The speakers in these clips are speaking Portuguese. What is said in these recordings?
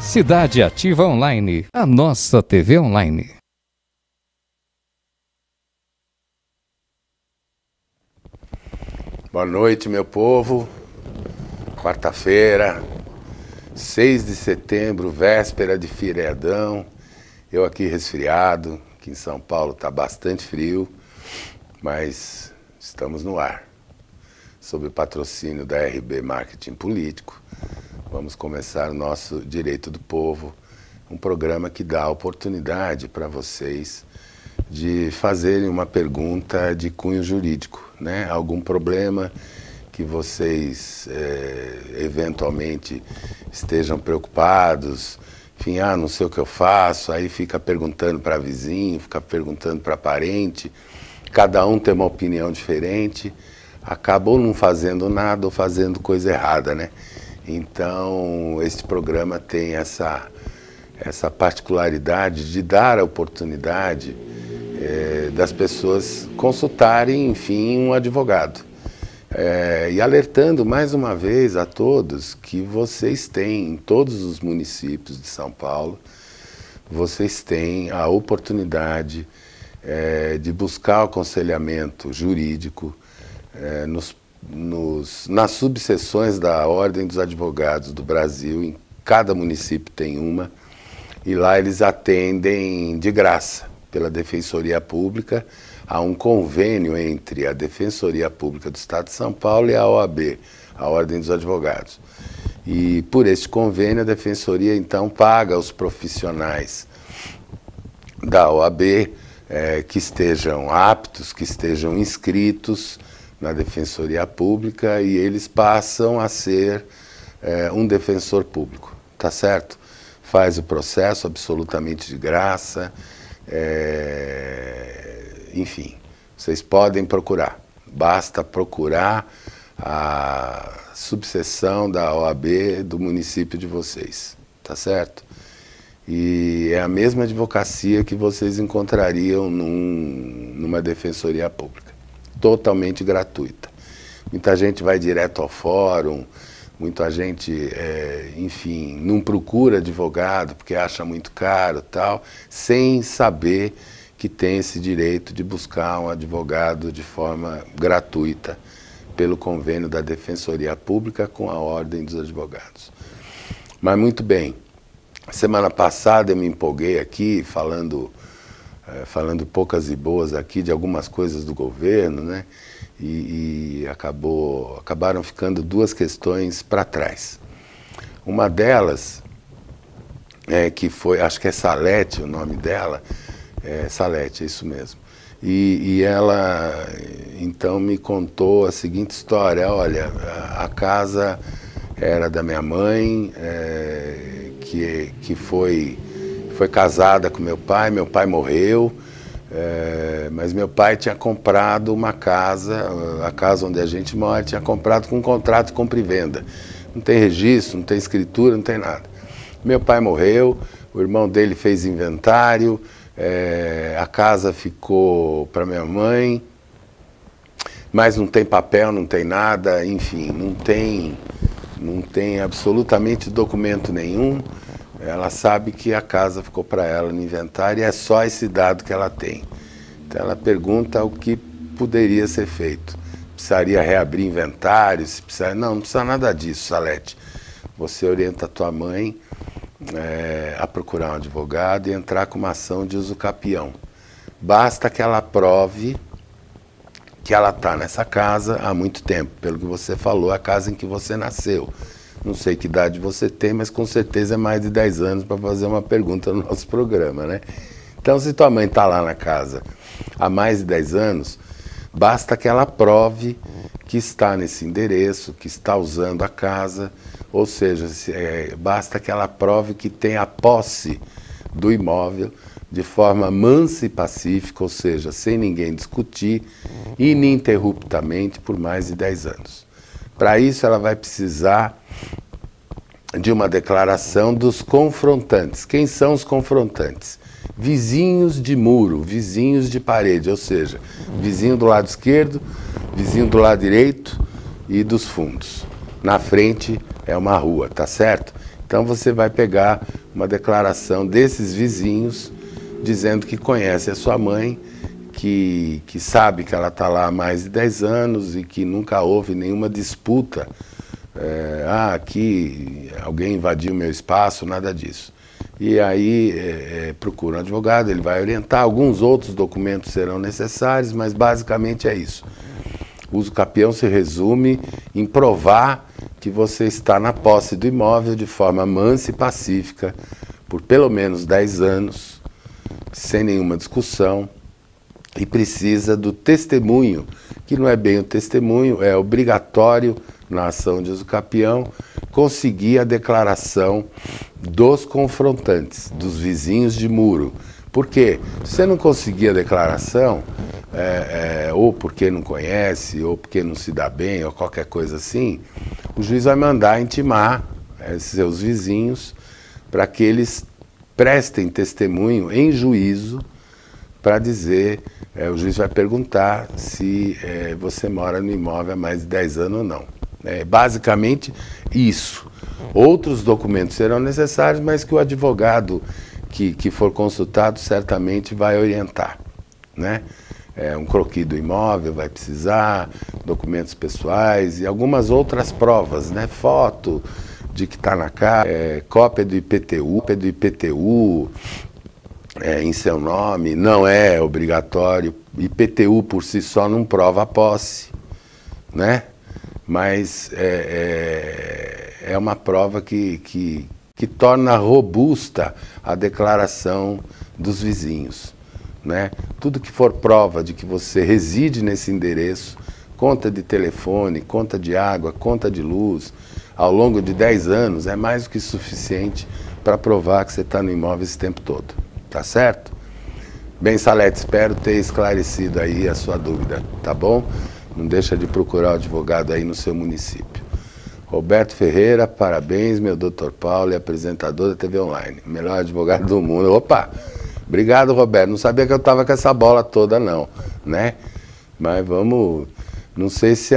Cidade Ativa Online, a nossa TV online. Boa noite, meu povo. Quarta-feira, 6 de setembro, véspera de feriadão. Eu aqui resfriado, aqui em São Paulo está bastante frio, mas estamos no ar. Sob o patrocínio da RB Marketing Político, vamos começar o nosso Direito do Povo, um programa que dá a oportunidade para vocês de fazerem uma pergunta de cunho jurídico, né? Algum problema que vocês eventualmente estejam preocupados, enfim, não sei o que eu faço, aí fica perguntando para vizinho, fica perguntando para parente, cada um tem uma opinião diferente, acabou não fazendo nada ou fazendo coisa errada, né? Então, este programa tem essa particularidade de dar a oportunidade das pessoas consultarem, enfim, um advogado. E alertando mais uma vez a todos que vocês têm, em todos os municípios de São Paulo, vocês têm a oportunidade de buscar o aconselhamento jurídico nas subseções da Ordem dos Advogados do Brasil. Em cada município tem uma, e lá eles atendem de graça pela Defensoria Pública. Há um convênio entre a Defensoria Pública do Estado de São Paulo e a OAB, a Ordem dos Advogados. E por este convênio a Defensoria então paga os profissionais da OAB que estejam aptos, que estejam inscritos na Defensoria Pública, e eles passam a ser um defensor público, tá certo? Faz o processo absolutamente de graça, enfim, vocês podem procurar, basta procurar a subseção da OAB do município de vocês, tá certo? E é a mesma advocacia que vocês encontrariam numa Defensoria Pública, totalmente gratuita. Muita gente vai direto ao fórum, muita gente, enfim, não procura advogado porque acha muito caro, tal, sem saber que tem esse direito de buscar um advogado de forma gratuita pelo convênio da Defensoria Pública com a Ordem dos Advogados. Mas muito bem, semana passada eu me empolguei aqui falando poucas e boas aqui de algumas coisas do governo, né? E acabaram ficando duas questões para trás. Uma delas, que foi, acho que é Salete o nome dela, Salete, é isso mesmo. E ela, então, me contou a seguinte história: olha, a casa era da minha mãe, que foi casada com meu pai morreu, mas meu pai tinha comprado uma casa, a casa onde a gente mora, tinha comprado com um contrato de compra e venda. Não tem registro, não tem escritura, não tem nada. Meu pai morreu, o irmão dele fez inventário, a casa ficou para minha mãe, mas não tem papel, não tem nada, enfim, não tem absolutamente documento nenhum. Ela sabe que a casa ficou para ela no inventário e é só esse dado que ela tem. Então ela pergunta o que poderia ser feito. Precisaria reabrir inventário? Não precisa nada disso, Salete. Você orienta a tua mãe a procurar um advogado e entrar com uma ação de uso capião. Basta que ela prove que ela está nessa casa há muito tempo. Pelo que você falou, a casa em que você nasceu. Não sei que idade você tem, mas com certeza é mais de 10 anos para fazer uma pergunta no nosso programa, né? Então, se tua mãe está lá na casa há mais de 10 anos, basta que ela prove que está nesse endereço, que está usando a casa, ou seja, basta que ela prove que tem a posse do imóvel de forma mansa e pacífica, ou seja, sem ninguém discutir, ininterruptamente por mais de 10 anos. Para isso, ela vai precisar de uma declaração dos confrontantes. Quem são os confrontantes? Vizinhos de muro, vizinhos de parede, ou seja, vizinho do lado esquerdo, vizinho do lado direito e dos fundos. Na frente é uma rua, tá certo? Então você vai pegar uma declaração desses vizinhos dizendo que conhece a sua mãe, que sabe que ela está lá há mais de 10 anos e que nunca houve nenhuma disputa. Aqui alguém invadiu meu espaço, nada disso. E aí procura um advogado, ele vai orientar, alguns outros documentos serão necessários, mas basicamente é isso. O uso capião se resume em provar que você está na posse do imóvel de forma mansa e pacífica por pelo menos 10 anos, sem nenhuma discussão, e precisa do testemunho, que não é bem o testemunho, é obrigatório na ação de uso capião conseguir a declaração dos confrontantes, dos vizinhos de muro. Por quê? Se você não conseguir a declaração, ou porque não conhece, ou porque não se dá bem, ou qualquer coisa assim, o juiz vai mandar intimar seus vizinhos para que eles prestem testemunho em juízo para dizer, o juiz vai perguntar se você mora no imóvel há mais de 10 anos ou não. É basicamente isso. Outros documentos serão necessários, mas que o advogado que for consultado certamente vai orientar, né? Um croquis do imóvel vai precisar, documentos pessoais e algumas outras provas, né? Foto de que está na casa, cópia do IPTU, em seu nome, não é obrigatório. IPTU por si só não prova a posse, né? Mas é uma prova que torna robusta a declaração dos vizinhos, né? Tudo que for prova de que você reside nesse endereço, conta de telefone, conta de água, conta de luz, ao longo de 10 anos, é mais do que suficiente para provar que você está no imóvel esse tempo todo. Tá certo? Bem, Salete, espero ter esclarecido aí a sua dúvida, tá bom? Não deixa de procurar o advogado aí no seu município. Roberto Ferreira, parabéns, meu Dr. Paulo e apresentador da TV Online. Melhor advogado do mundo. Opa! Obrigado, Roberto. Não sabia que eu estava com essa bola toda, não, né? Mas vamos... Não sei se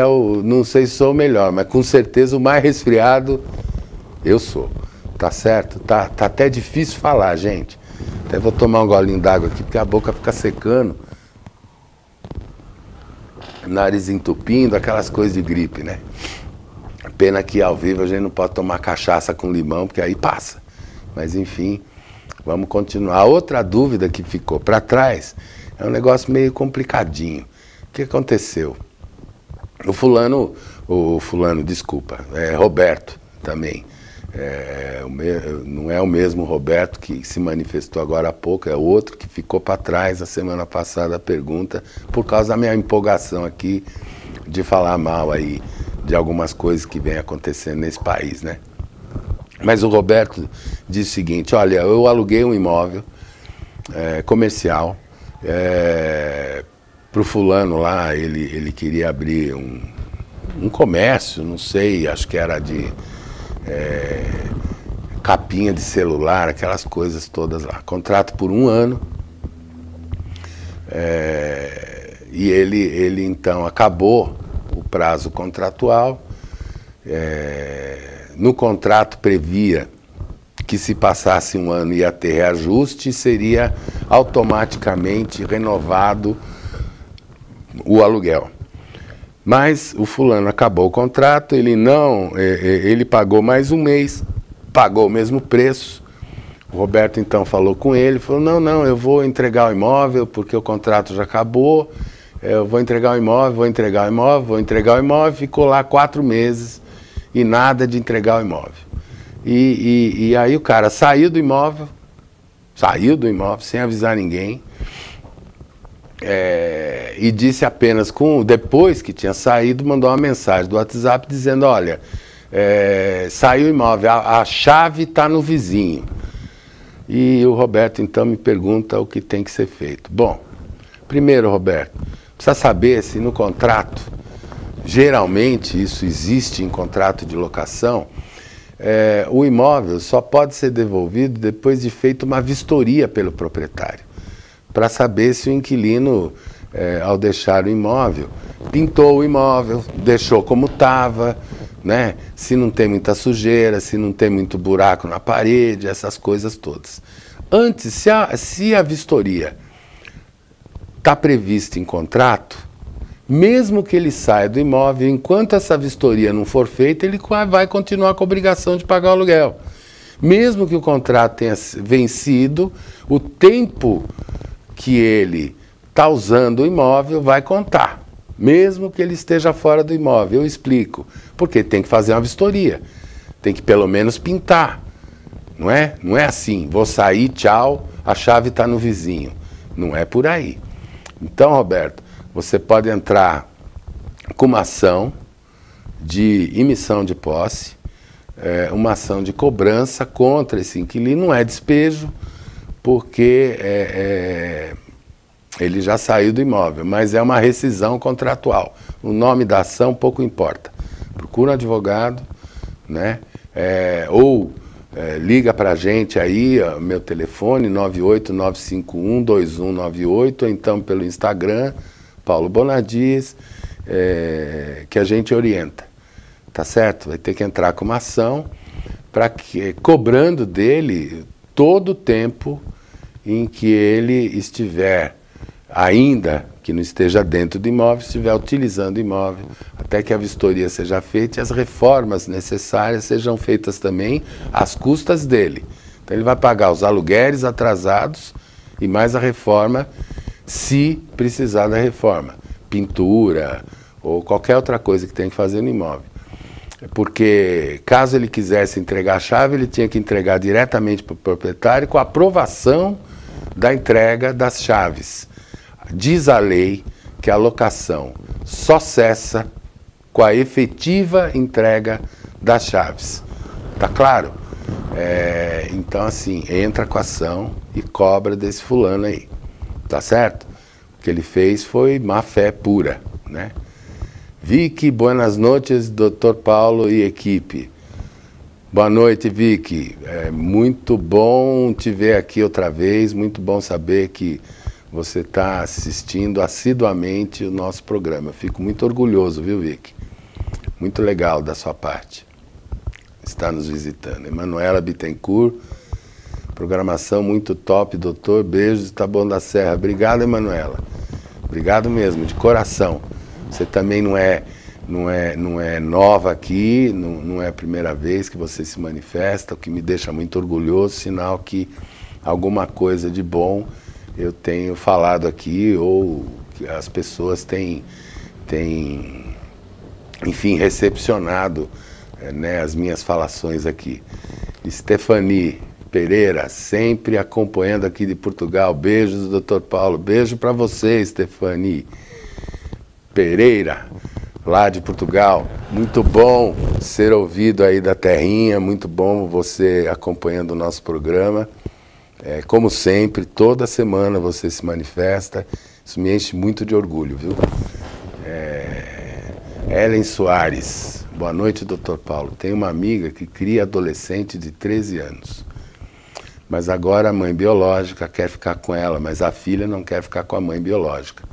sou o melhor, mas com certeza o mais resfriado eu sou. Tá certo? Tá até difícil falar, gente. Até vou tomar um golinho d'água aqui, porque a boca fica secando. Nariz entupindo, aquelas coisas de gripe, né? Pena que ao vivo a gente não pode tomar cachaça com limão, porque aí passa. Mas enfim, vamos continuar. Outra dúvida que ficou para trás é um negócio meio complicadinho. O que aconteceu? Roberto também. Não é o mesmo Roberto que se manifestou agora há pouco, é outro que ficou para trás a semana passada a pergunta, por causa da minha empolgação aqui de falar mal aí de algumas coisas que vem acontecendo nesse país, né? Mas o Roberto diz o seguinte: olha, eu aluguei um imóvel comercial para o fulano lá, ele queria abrir um comércio, não sei, acho que era de capinha de celular, aquelas coisas todas lá. Contrato por 1 ano. E ele então acabou o prazo contratual. No contrato previa que se passasse 1 ano ia ter reajuste e seria automaticamente renovado o aluguel. Mas o fulano acabou o contrato, ele pagou mais 1 mês, pagou o mesmo preço. O Roberto então falou com ele, falou, não, eu vou entregar o imóvel porque o contrato já acabou, eu vou entregar o imóvel, ficou lá 4 meses e nada de entregar o imóvel. E aí o cara saiu do imóvel sem avisar ninguém, e disse apenas, depois que tinha saído, mandou uma mensagem do WhatsApp dizendo, olha, saiu o imóvel, a chave está no vizinho. E o Roberto então me pergunta o que tem que ser feito. Bom, primeiro, Roberto, precisa saber se no contrato, geralmente isso existe em contrato de locação, o imóvel só pode ser devolvido depois de feita uma vistoria pelo proprietário, para saber se o inquilino, ao deixar o imóvel, pintou o imóvel, deixou como estava, né? Se não tem muita sujeira, se não tem muito buraco na parede, essas coisas todas. Antes, se a vistoria está prevista em contrato, mesmo que ele saia do imóvel, enquanto essa vistoria não for feita, ele vai continuar com a obrigação de pagar o aluguel. Mesmo que o contrato tenha vencido, o tempo que ele está usando o imóvel vai contar. Mesmo que ele esteja fora do imóvel, eu explico. Porque tem que fazer uma vistoria. Tem que pelo menos pintar. Não é? Não é assim, vou sair, tchau, a chave está no vizinho. Não é por aí. Então, Roberto, você pode entrar com uma ação de emissão de posse, uma ação de cobrança contra esse inquilino. Não é despejo, porque ele já saiu do imóvel, mas é uma rescisão contratual. O nome da ação pouco importa. Procura um advogado, né? Liga para a gente aí, meu telefone 989512198, ou então pelo Instagram, Paulo Bonadies, que a gente orienta, tá certo? Vai ter que entrar com uma ação cobrando dele todo o tempo em que ele estiver, ainda que não esteja dentro do imóvel, estiver utilizando o imóvel, até que a vistoria seja feita e as reformas necessárias sejam feitas também às custas dele. Então ele vai pagar os aluguéis atrasados e mais a reforma, se precisar da reforma, pintura ou qualquer outra coisa que tem que fazer no imóvel. Porque caso ele quisesse entregar a chave, ele tinha que entregar diretamente para o proprietário com a aprovação da entrega das chaves. Diz a lei que a locação só cessa com a efetiva entrega das chaves. Tá claro? Então, assim, entra com a ação e cobra desse fulano aí. Tá certo? O que ele fez foi má fé pura, né? Vicky, buenas noites, Dr. Paulo e equipe. Boa noite, Vicky. Muito bom te ver aqui outra vez, muito bom saber que você está assistindo assiduamente o nosso programa. Eu fico muito orgulhoso, viu, Vicky? Muito legal da sua parte estar nos visitando. Emanuela Bittencourt, programação muito top, doutor. Beijos de Taboão da Serra. Obrigado, Emanuela. Obrigado mesmo, de coração. Você também não é nova aqui, não é a primeira vez que você se manifesta, o que me deixa muito orgulhoso, sinal que alguma coisa de bom eu tenho falado aqui, ou que as pessoas têm enfim, recepcionado as minhas falações aqui. Stephanie Pereira, sempre acompanhando aqui de Portugal. Beijos, Dr. Paulo. Beijo para você, Stephanie Pereira, lá de Portugal. Muito bom ser ouvido aí da terrinha, muito bom você acompanhando o nosso programa. Como sempre, toda semana você se manifesta, isso me enche muito de orgulho, viu? Ellen Soares, boa noite, Dr. Paulo. Tenho uma amiga que cria adolescente de 13 anos, mas agora a mãe biológica quer ficar com ela, mas a filha não quer ficar com a mãe biológica.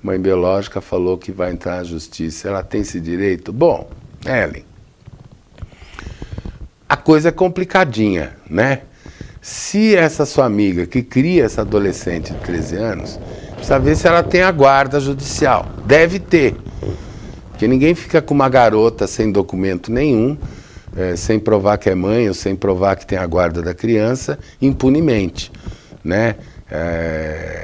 Mãe biológica falou que vai entrar na justiça. Ela tem esse direito? Bom, Ellen, a coisa é complicadinha, né? Se essa sua amiga que cria essa adolescente de 13 anos, precisa ver se ela tem a guarda judicial. Deve ter. Porque ninguém fica com uma garota sem documento nenhum, sem provar que é mãe ou sem provar que tem a guarda da criança, impunemente, né?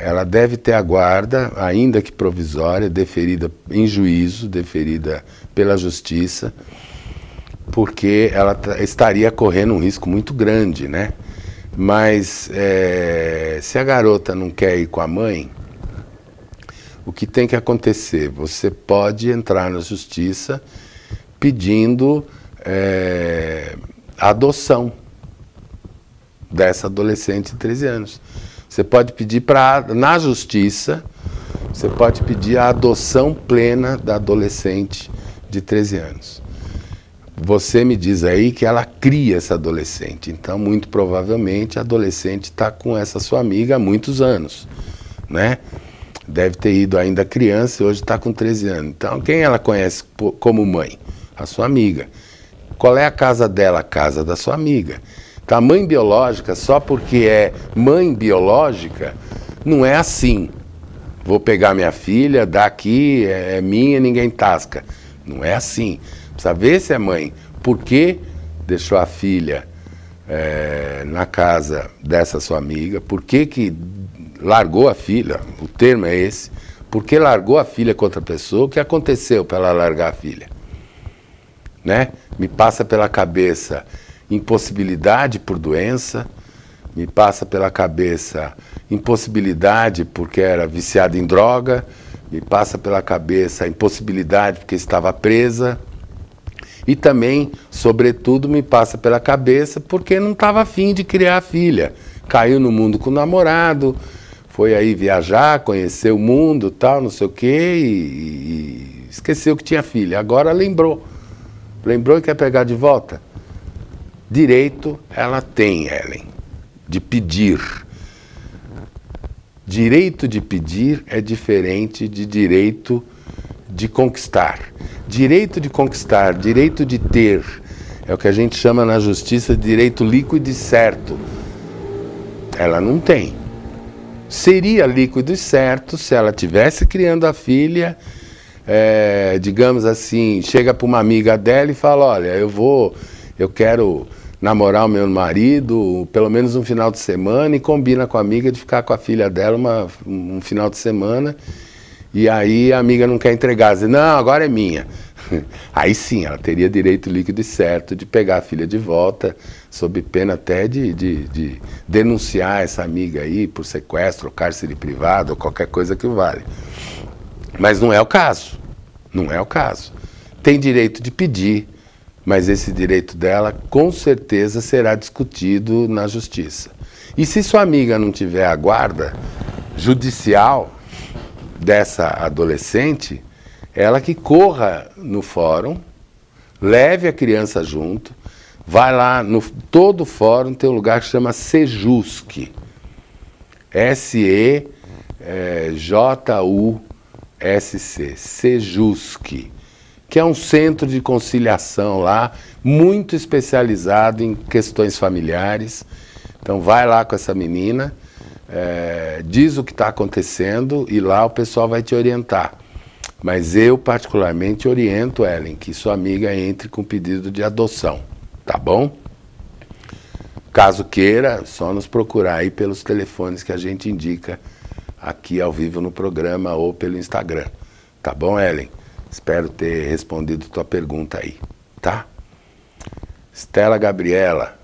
Ela deve ter a guarda, ainda que provisória, deferida em juízo, deferida pela justiça, porque ela estaria correndo um risco muito grande, né? Mas se a garota não quer ir com a mãe, o que tem que acontecer? Você pode entrar na justiça pedindo a adoção dessa adolescente de 13 anos. Você pode pedir na justiça, você pode pedir a adoção plena da adolescente de 13 anos. Você me diz aí que ela cria essa adolescente, então muito provavelmente a adolescente está com essa sua amiga há muitos anos, né? Deve ter ido ainda criança e hoje está com 13 anos. Então quem ela conhece como mãe? a sua amiga. Qual é a casa dela? A casa da sua amiga. Então, a mãe biológica, só porque é mãe biológica, não é assim. Vou pegar minha filha, daqui, é minha, ninguém tasca. Não é assim. Precisa ver se é mãe. Por que deixou a filha na casa dessa sua amiga? Por que largou a filha? O termo é esse. Por que largou a filha com outra pessoa? O que aconteceu para ela largar a filha? Né? Me passa pela cabeça impossibilidade por doença, me passa pela cabeça impossibilidade porque era viciada em droga, me passa pela cabeça impossibilidade porque estava presa e também, sobretudo, me passa pela cabeça porque não estava afim de criar a filha. Caiu no mundo com o namorado, foi aí viajar, conhecer o mundo, tal, não sei o quê, e esqueceu que tinha filha. Agora lembrou. Lembrou e quer pegar de volta? Direito ela tem, Ellen, de pedir. Direito de pedir é diferente de direito de conquistar. Direito de conquistar, direito de ter, é o que a gente chama na justiça de direito líquido e certo. Ela não tem. Seria líquido e certo se ela estivesse criando a filha, digamos assim, chega para uma amiga dela e fala, olha, eu quero namorar o meu marido pelo menos um final de semana, e combina com a amiga de ficar com a filha dela um final de semana, e aí a amiga não quer entregar, diz, não, agora é minha. Aí sim, ela teria direito líquido e certo de pegar a filha de volta, sob pena até de denunciar essa amiga aí por sequestro, ou cárcere privado, ou qualquer coisa que vale. Mas não é o caso. Não é o caso. Tem direito de pedir, mas esse direito dela com certeza será discutido na justiça. E se sua amiga não tiver a guarda judicial dessa adolescente, ela que corra no fórum, leve a criança junto, vai lá, todo fórum tem um lugar que chama Sejusc, S-E-J-U-S-C, Sejusc, que é um centro de conciliação lá, muito especializado em questões familiares. Então vai lá com essa menina, diz o que está acontecendo e lá o pessoal vai te orientar. Mas eu particularmente oriento, Ellen, que sua amiga entre com pedido de adoção, tá bom? Caso queira, só nos procurar aí pelos telefones que a gente indica aqui ao vivo no programa ou pelo Instagram. Tá bom, Ellen? Espero ter respondido tua pergunta aí, tá? Estela Gabriela,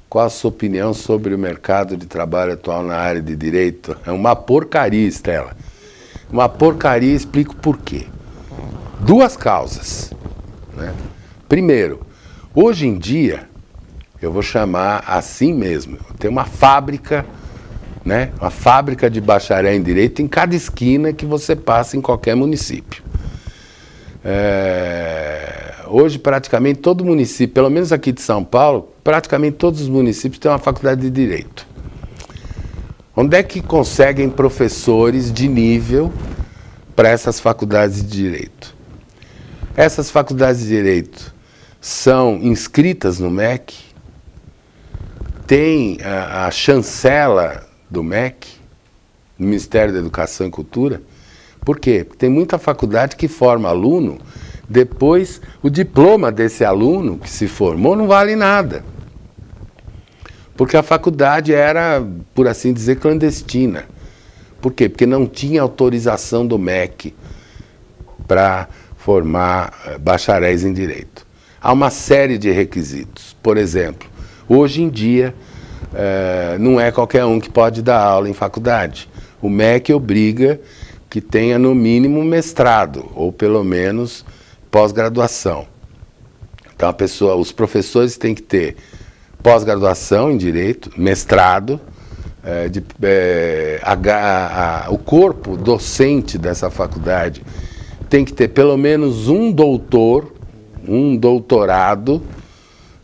qual a sua opinião sobre o mercado de trabalho atual na área de direito? É uma porcaria, Estela. Uma porcaria, explico por quê. Duas causas, né? Primeiro, hoje em dia, eu vou chamar assim mesmo, tem uma fábrica, né? Uma fábrica de bacharel em direito em cada esquina que você passa em qualquer município. Hoje praticamente todo município, pelo menos aqui de São Paulo, praticamente todos os municípios têm uma faculdade de direito. Onde é que conseguem professores de nível para essas faculdades de direito? Essas faculdades de direito são inscritas no MEC, tem a chancela do MEC, do Ministério da Educação e Cultura. Por quê? Porque tem muita faculdade que forma aluno, depois o diploma desse aluno que se formou não vale nada. Porque a faculdade era, por assim dizer, clandestina. Por quê? Porque não tinha autorização do MEC para formar bacharéis em direito. Há uma série de requisitos. Por exemplo, hoje em dia, não é qualquer um que pode dar aula em faculdade. O MEC obriga que tenha no mínimo mestrado, ou pelo menos pós-graduação. Então os professores têm que ter pós-graduação em direito, mestrado, o corpo docente dessa faculdade tem que ter pelo menos um doutorado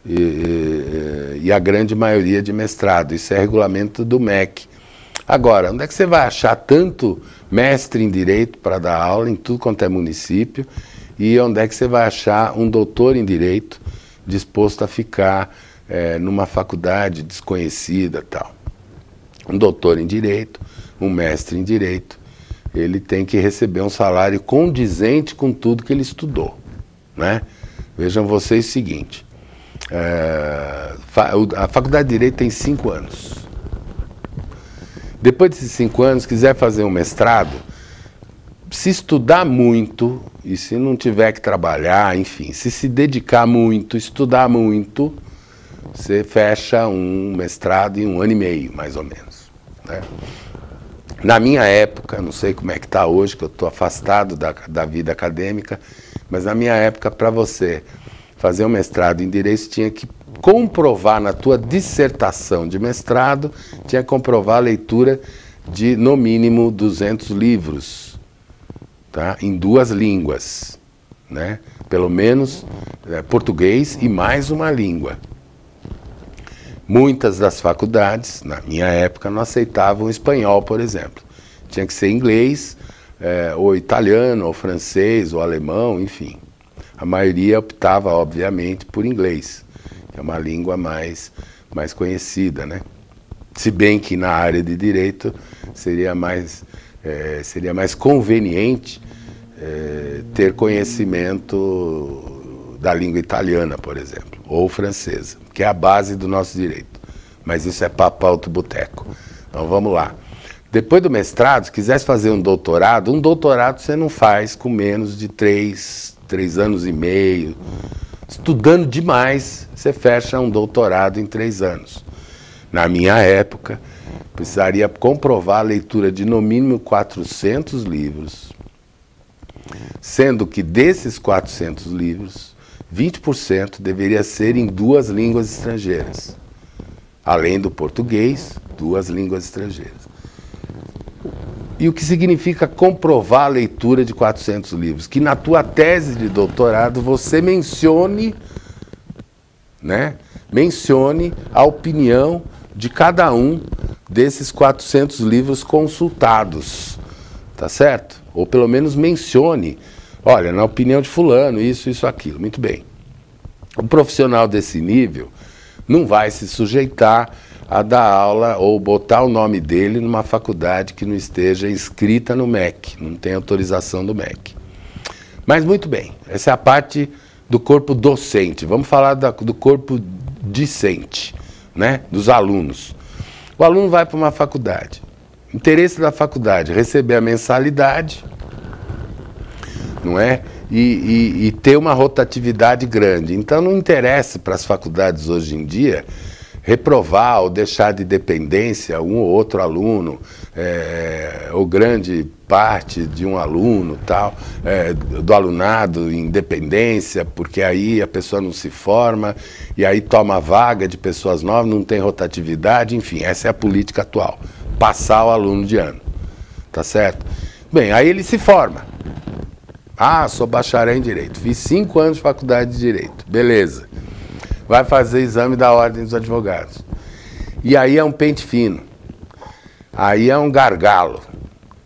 e a grande maioria de mestrado. Isso é regulamento do MEC. Agora, onde é que você vai achar tanto mestre em direito para dar aula em tudo quanto é município? e onde é que você vai achar um doutor em Direito disposto a ficar numa faculdade desconhecida tal. Um doutor em Direito, um mestre em Direito, ele tem que receber um salário condizente com tudo que ele estudou, né? Vejam vocês o seguinte, a faculdade de Direito tem 5 anos. Depois desses 5 anos, quiser fazer um mestrado, se estudar muito, e se não tiver que trabalhar, enfim, se dedicar muito, estudar muito, você fecha um mestrado em 1 ano e meio, mais ou menos, né? Na minha época, não sei como é que está hoje, que eu estou afastado da vida acadêmica, mas na minha época, para você fazer um mestrado em Direito, você tinha que comprovar na tua dissertação de mestrado, tinha que comprovar a leitura de, no mínimo, 200 livros, tá? Em 2 línguas, né? Pelo menos português e mais uma língua. Muitas das faculdades, na minha época, não aceitavam espanhol, por exemplo. Tinha que ser inglês, ou italiano, ou francês, ou alemão, enfim. A maioria optava, obviamente, por inglês, que é uma língua mais conhecida, né? Se bem que na área de Direito seria mais conveniente ter conhecimento da língua italiana, por exemplo, ou francesa, que é a base do nosso direito. Mas isso é papo para outro boteco. Então vamos lá. Depois do mestrado, se quisesse fazer um doutorado você não faz com menos de 3 anos e meio. Estudando demais, você fecha um doutorado em 3 anos. Na minha época, precisaria comprovar a leitura de no mínimo 400 livros, sendo que desses 400 livros, 20% deveria ser em 2 línguas estrangeiras. Além do português, 2 línguas estrangeiras. E o que significa comprovar a leitura de 400 livros? Que na tua tese de doutorado você mencione, né? Mencione a opinião de cada um desses 400 livros consultados, tá certo? Ou pelo menos mencione, olha, na opinião de fulano, isso, aquilo. Muito bem. Um profissional desse nível não vai se sujeitar a dar aula ou botar o nome dele numa faculdade que não esteja inscrita no MEC, não tem autorização do MEC. Mas muito bem, essa é a parte do corpo docente. Vamos falar do corpo discente, né? Dos alunos. O aluno vai para uma faculdade. O interesse da faculdade é receber a mensalidade, não é? E ter uma rotatividade grande. Então não interessa para as faculdades hoje em dia reprovar ou deixar de dependência um ou outro aluno, ou grande parte de um aluno, tal, do alunado em dependência, porque aí a pessoa não se forma, e aí toma vaga de pessoas novas, não tem rotatividade, enfim, essa é a política atual, passar o aluno de ano, tá certo? Bem, aí ele se forma. Ah, sou bacharel em Direito, fiz 5 anos de faculdade de Direito, beleza. Vai fazer exame da Ordem dos Advogados. E aí é um pente fino. Aí é um gargalo,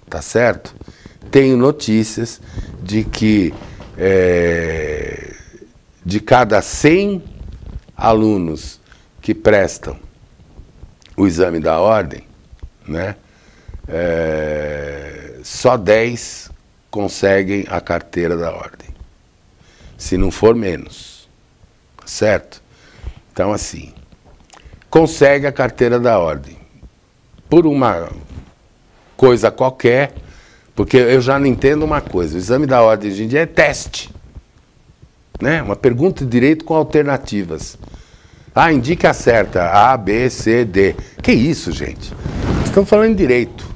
tá certo? Tenho notícias de que de cada 100 alunos que prestam o exame da Ordem, né, só 10 conseguem a carteira da Ordem. Se não for menos, certo? Então, assim, consegue a carteira da Ordem por uma coisa qualquer, porque eu já não entendo uma coisa, o exame da Ordem hoje em dia é teste, né? Uma pergunta de direito com alternativas. Ah, indique a certa, A, B, C, D. Que isso, gente? Estamos falando de direito,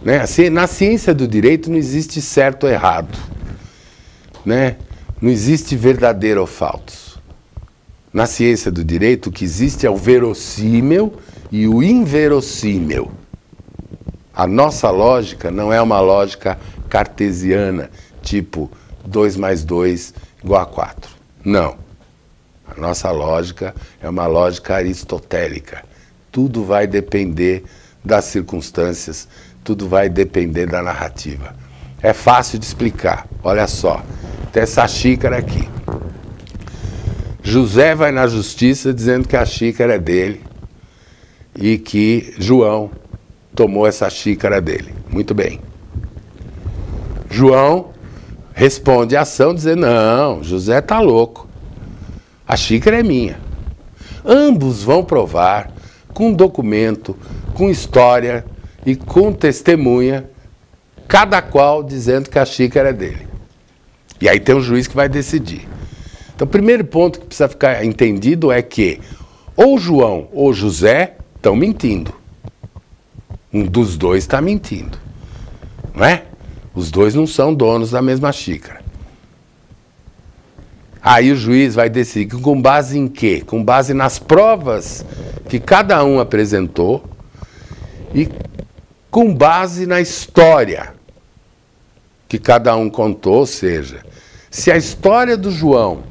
né? Assim, na ciência do direito não existe certo ou errado, né? Não existe verdadeiro ou falso. Na ciência do direito, o que existe é o verossímil e o inverossímil. A nossa lógica não é uma lógica cartesiana, tipo 2 mais 2 igual a 4. Não. A nossa lógica é uma lógica aristotélica. Tudo vai depender das circunstâncias, tudo vai depender da narrativa. É fácil de explicar. Olha só, tem essa xícara aqui. José vai na justiça dizendo que a xícara é dele e que João tomou essa xícara dele. Muito bem. João responde a ação dizendo, não, José está louco. A xícara é minha. Ambos vão provar com documento, com história e com testemunha, cada qual dizendo que a xícara é dele. E aí tem um juiz que vai decidir. Então, o primeiro ponto que precisa ficar entendido é que ou João ou José estão mentindo. Um dos dois está mentindo. Não é? Os dois não são donos da mesma xícara. Aí o juiz vai decidir com base em quê? Com base nas provas que cada um apresentou e com base na história que cada um contou, ou seja, se a história do João,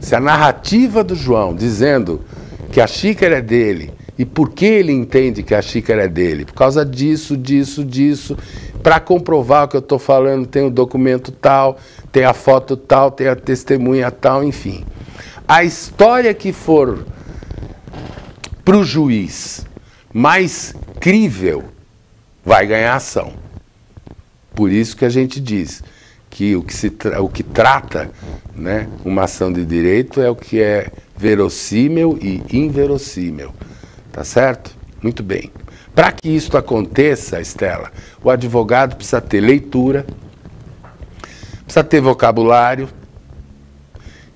se a narrativa do João dizendo que a xícara é dele e por que ele entende que a xícara é dele, por causa disso, para comprovar o que eu estou falando tem o documento tal, tem a foto tal, tem a testemunha tal, enfim. A história que for para o juiz mais crível vai ganhar ação. Por isso que a gente diz que o que trata, né, uma ação de direito é o que é verossímil e inverossímil. Tá certo? Muito bem. Para que isso aconteça, Estela, o advogado precisa ter leitura, precisa ter vocabulário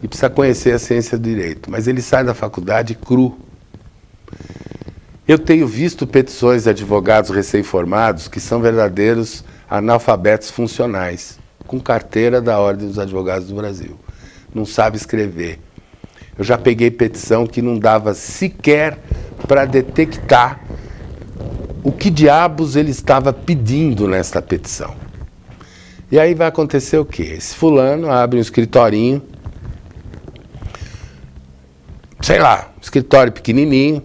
e precisa conhecer a ciência do direito. Mas ele sai da faculdade cru. Eu tenho visto petições de advogados recém-formados que são verdadeiros analfabetos funcionais, com carteira da Ordem dos Advogados do Brasil. Não sabe escrever. Eu já peguei petição que não dava sequer para detectar o que diabos ele estava pedindo nesta petição. E aí vai acontecer o quê? Esse fulano abre um escritorinho, sei lá, um escritório pequenininho,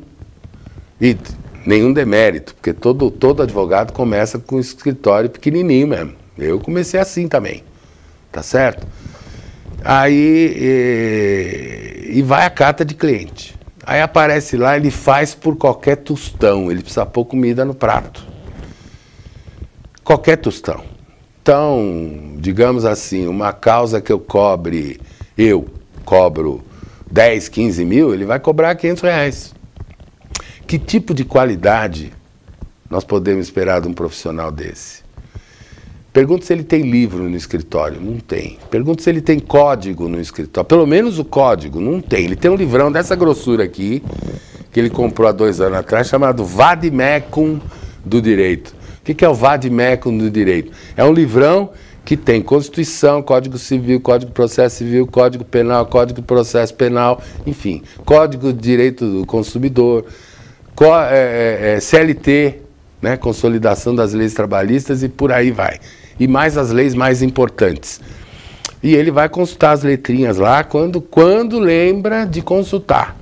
e nenhum demérito, porque todo advogado começa com um escritório pequenininho mesmo. Eu comecei assim também, tá certo? Aí, e vai a carta de cliente. Aí aparece lá, ele faz por qualquer tostão, ele precisa pôr comida no prato. Qualquer tostão. Então, digamos assim, uma causa que eu cobro 10, 15 mil, ele vai cobrar R$500. Que tipo de qualidade nós podemos esperar de um profissional desse? Pergunto se ele tem livro no escritório. Não tem. Pergunto se ele tem código no escritório. Pelo menos o código. Não tem. Ele tem um livrão dessa grossura aqui, que ele comprou há 2 anos atrás, chamado Vademecum do Direito. O que é o Vademecum do Direito? É um livrão que tem Constituição, Código Civil, Código de Processo Civil, Código Penal, Código de Processo Penal, enfim, Código de Direito do Consumidor, CLT, né, Consolidação das Leis Trabalhistas e por aí vai. E mais as leis mais importantes. E ele vai consultar as letrinhas lá quando lembra de consultar.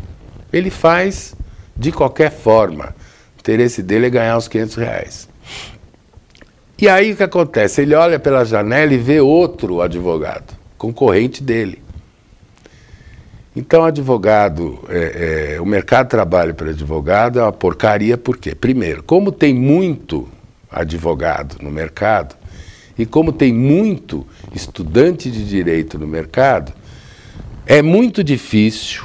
Ele faz de qualquer forma. O interesse dele é ganhar os R$500. E aí o que acontece? Ele olha pela janela e vê outro advogado, concorrente dele. Então, advogado, o mercado de trabalho para advogado é uma porcaria, por quê? Primeiro, como tem muito advogado no mercado, e como tem muito estudante de direito no mercado, é muito difícil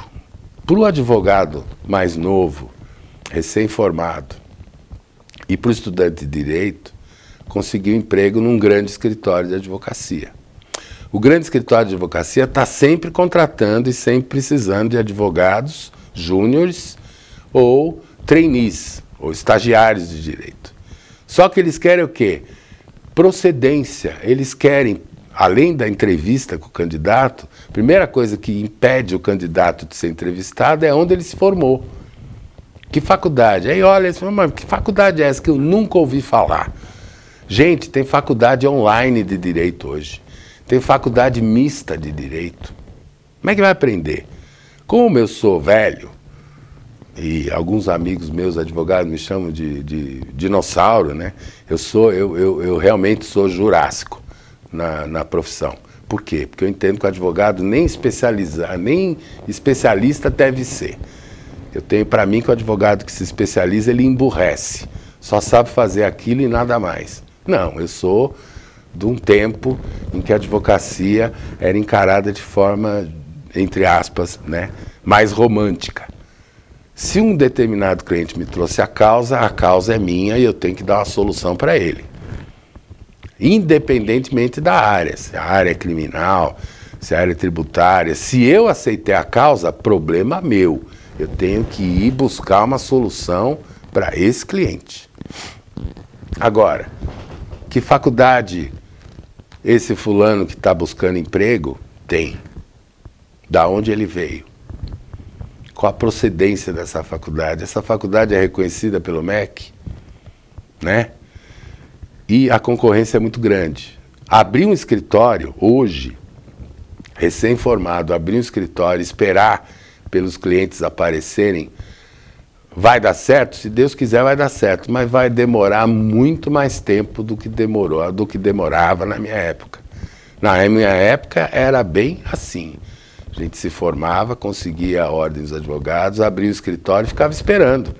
para o advogado mais novo, recém-formado, e para o estudante de direito, conseguir um emprego num grande escritório de advocacia. O grande escritório de advocacia está sempre contratando e sempre precisando de advogados júniores ou trainees, ou estagiários de direito. Só que eles querem o quê? Procedência. Eles querem, além da entrevista com o candidato, a primeira coisa que impede o candidato de ser entrevistado é onde ele se formou. Que faculdade? Aí olha, eles falam, mas que faculdade é essa que eu nunca ouvi falar? Gente, tem faculdade online de direito hoje. Tem faculdade mista de direito. Como é que vai aprender? Como eu sou velho, e alguns amigos meus advogados me chamam de dinossauro, né? Eu realmente sou jurássico, na profissão. Por quê? Porque eu entendo que o advogado nem especialista deve ser. Eu tenho para mim que o advogado que se especializa, ele emburrece. Só sabe fazer aquilo e nada mais. Não, eu sou de um tempo em que a advocacia era encarada de forma, entre aspas, né, mais romântica. Se um determinado cliente me trouxe a causa é minha e eu tenho que dar uma solução para ele. Independentemente da área, se a área é criminal, se a área é tributária, se eu aceitei a causa, problema meu. Eu tenho que ir buscar uma solução para esse cliente. Agora, que faculdade esse fulano que está buscando emprego tem? Da onde ele veio? Qual a procedência dessa faculdade? Essa faculdade é reconhecida pelo MEC, né? E a concorrência é muito grande. Abrir um escritório hoje, recém-formado, abrir um escritório, esperar pelos clientes aparecerem, vai dar certo? Se Deus quiser vai dar certo, mas vai demorar muito mais tempo do que demorava na minha época. Na minha época era bem assim. A gente se formava, conseguia a ordem dos advogados, abria o escritório e ficava esperando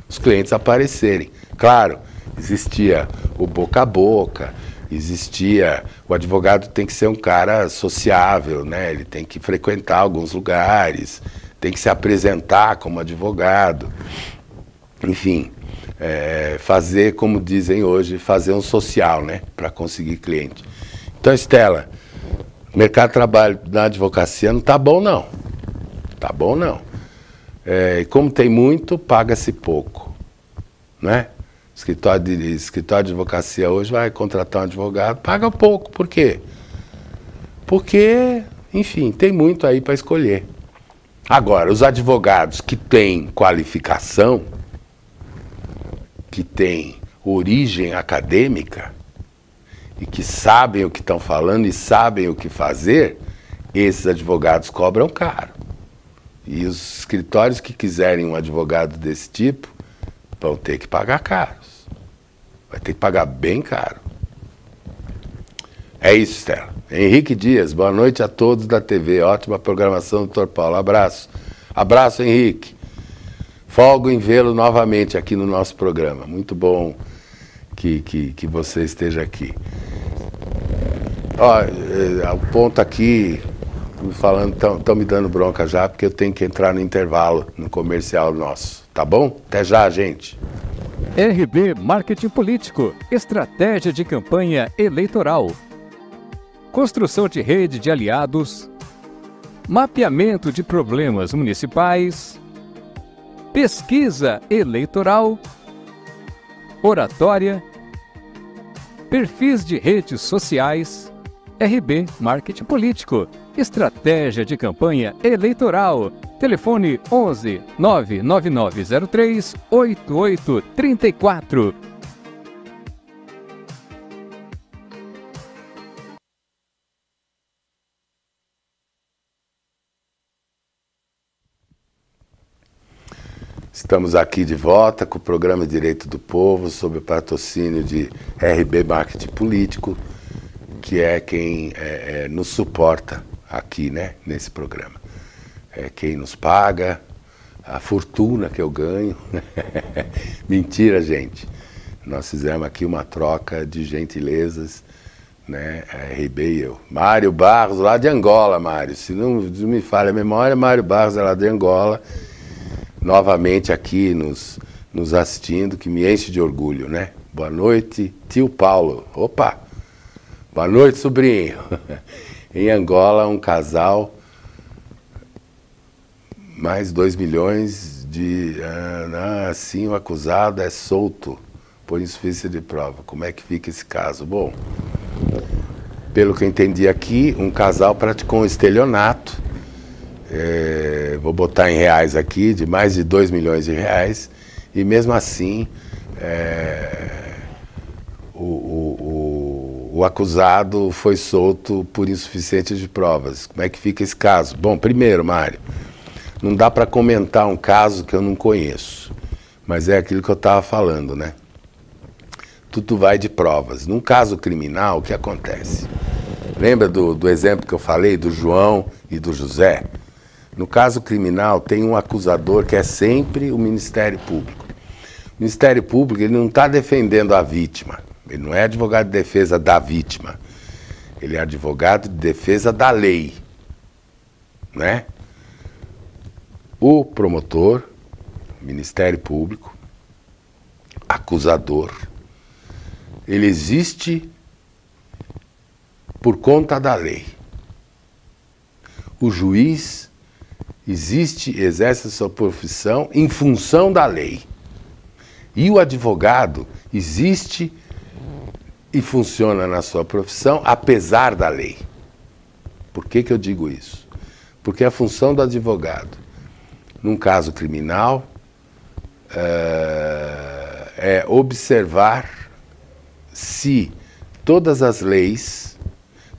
os clientes aparecerem. Claro, existia o boca a boca, o advogado tem que ser um cara sociável, né? Ele tem que frequentar alguns lugares, tem que se apresentar como advogado, enfim, fazer, como dizem hoje, fazer um social, né? Para conseguir cliente. Então, Estela, o mercado de trabalho na advocacia não está bom, não. Está bom, não. Como tem muito, paga-se pouco, né? Escritório de advocacia hoje vai contratar um advogado, paga pouco. Por quê? Porque, enfim, tem muito aí para escolher. Agora, os advogados que têm qualificação, que têm origem acadêmica e que sabem o que estão falando e sabem o que fazer, esses advogados cobram caro. E os escritórios que quiserem um advogado desse tipo vão ter que pagar caros. Vai ter que pagar bem caro. É isso, Estela. Henrique Dias, boa noite a todos da TV. Ótima programação, doutor Paulo. Abraço. Abraço, Henrique. Folgo em vê-lo novamente aqui no nosso programa. Muito bom que você esteja aqui. Ó, o ponto aqui, falando, estão me dando bronca já, porque eu tenho que entrar no intervalo, no comercial nosso. Tá bom? Até já, gente. RB Marketing Político, estratégia de campanha eleitoral. Construção de rede de aliados, mapeamento de problemas municipais, pesquisa eleitoral, oratória, perfis de redes sociais. RB Marketing Político, estratégia de campanha eleitoral. Telefone 11 99903 8834. Estamos aqui de volta com o programa Direito do Povo, sob o patrocínio de RB Marketing Político, que é quem nos suporta aqui, né, nesse programa. É quem nos paga, a fortuna que eu ganho. Mentira, gente. Nós fizemos aqui uma troca de gentilezas, né, a RB e eu. Mário Barros, lá de Angola, Mário. Se não me falha a memória, Mário Barros é lá de Angola, novamente aqui nos assistindo, que me enche de orgulho, né? Boa noite, tio Paulo. Opa! Boa noite, sobrinho. Em Angola, um casal, mais 2 milhões de... assim, o acusado é solto por insuficiência de prova. Como é que fica esse caso? Bom, pelo que eu entendi aqui, um casal praticou um estelionato, vou botar em reais aqui, de mais de 2 milhões de reais, e mesmo assim, o acusado foi solto por insuficiência de provas. Como é que fica esse caso? Bom, primeiro, Mário, não dá para comentar um caso que eu não conheço, mas é aquilo que eu estava falando, né? Tudo vai de provas. Num caso criminal, o que acontece? Lembra do exemplo que eu falei do João e do José? No caso criminal, tem um acusador que é sempre o Ministério Público. O Ministério Público, ele não está defendendo a vítima. Ele não é advogado de defesa da vítima. Ele é advogado de defesa da lei, né? O promotor, Ministério Público, acusador, ele existe por conta da lei. O juiz exerce a sua profissão em função da lei. E o advogado existe e funciona na sua profissão apesar da lei. Por que eu digo isso? Porque a função do advogado, num caso criminal, é observar se todas as leis,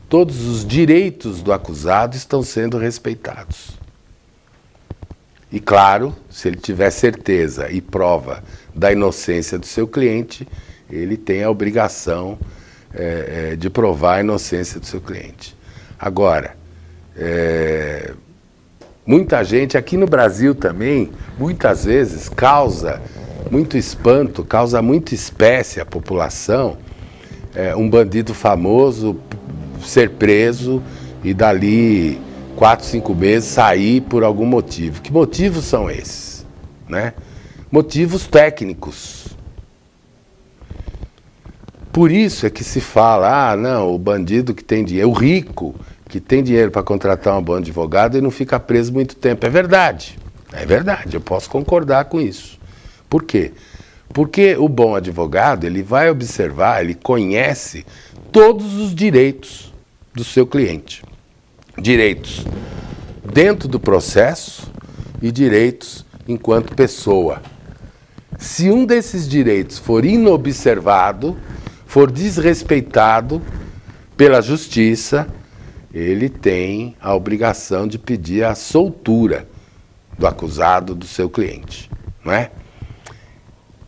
todos os direitos do acusado estão sendo respeitados. E claro, se ele tiver certeza e prova da inocência do seu cliente, ele tem a obrigação de provar a inocência do seu cliente. Agora, muita gente, aqui no Brasil também, muitas vezes causa muito espanto, causa muita espécie à população, um bandido famoso ser preso e dali 4, 5 meses sair por algum motivo. Que motivos são esses, né? Motivos técnicos. Por isso é que se fala, não, o bandido que tem dinheiro, o rico que tem dinheiro para contratar um bom advogado e não fica preso muito tempo. É verdade, eu posso concordar com isso. Por quê? Porque o bom advogado, ele vai observar, ele conhece todos os direitos do seu cliente. Direitos dentro do processo e direitos enquanto pessoa. Se um desses direitos for inobservado, for desrespeitado pela justiça, ele tem a obrigação de pedir a soltura do acusado, do seu cliente, não é?